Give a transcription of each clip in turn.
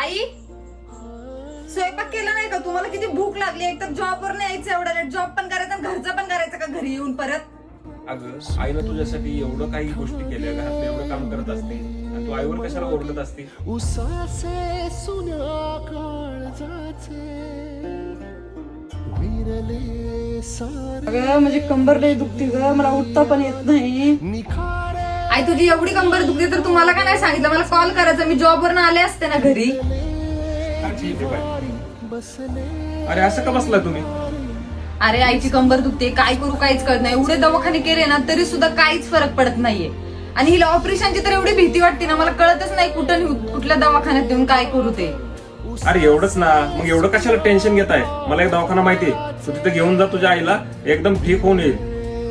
आई स्वयंपाक केला नाही का? तुम्हाला किती भूक लागली? एक तर जॉबवर नाही यायचं एवढं लेट, जॉब पण करायचा आणि घरचं पण करायचं का घरी येऊन परत? अगं आईनं तुझ्यासाठी एवढं काही गोष्टी केल्या, घरातलं एवढं काम करत असते आणि तू आईवर कशाला ओरडत असते? उसाचे सुन्या काळजाचे विरले सारे अगं माझी कंबर लई दुखती ग, मला उठता पण येत नाही. निखारे आई तुझी एवढी कंबर दुखते तर तुम्हाला का नाही सांगितलं? मला कॉल करायचा, मी जॉबवर आले असते ना घरी. हा, ठीक आहे बाई. बसले अरे असं का बसलाय तुम्ही? अरे आईची कंबर दुखते, काय करू काहीच कळत नाही. एवढे दवाखाने केले ना तरी सुद्धा काहीच फरक पडत नाहीये. आणि हिला ऑपरेशनची तर एवढी भीती वाटते ना, मला कळतच नाही कुठं नेऊ, कुठल्या दवाखान्यात देऊन काय करू ते. अरे एवढंच ना, मग एवढं कशाला टेन्शन घेताय? मला एक दवाखाना माहितीये, तू तिथे घेऊन जा तुझ्या आईला, एकदम ठीक होऊन येईल.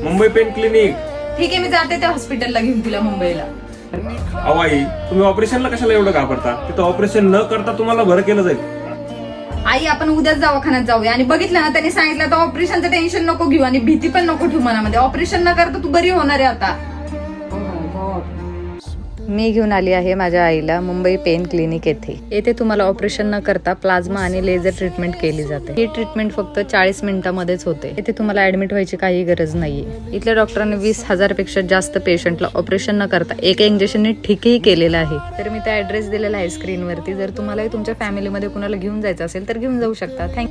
Mumbai pain clinic. ठीक आहे, मी जाते त्या हॉस्पिटलला घेऊन तिला मुंबईला. अहो आई, तुम्ही ऑपरेशनला कशाला एवढं घाबरता? तिथं ऑपरेशन न करता तुम्हाला बरं केलं जाईल. आई आपण उद्याच दवाखान्यात जाऊया. आणि बघितलं ना त्यांनी सांगितलं तर ऑपरेशनचं टेन्शन नको घेऊ आणि भीती पण नको ठेवू मनामध्ये. ऑपरेशन न करता तू बरी होणार आहे आता. मी घेऊन आली आहे माझ्या आईला मुंबई पेन क्लिनिक येथे. येथे तुम्हाला ऑपरेशन न करता प्लाझ्मा आणि लेझर ट्रीटमेंट केली जाते. ही ट्रीटमेंट फक्त 40 मिनिटांमध्येच होते. येथे तुम्हाला ऍडमिट व्हायची काही गरज नाहीये. इथल्या डॉक्टरांनी 20,000 पेक्षा जास्त पेशंटला ऑपरेशन न करता एका इंजेक्शनने ठीकही केलेलं आहे. तर मी त्या ऍड्रेस दिलेला आहे स्क्रीनवरती. जर तुम्हालाही तुमच्या फॅमिलीमध्ये कुणाला घेऊन जायचं असेल तर घेऊन जाऊ शकता. थँक्यू.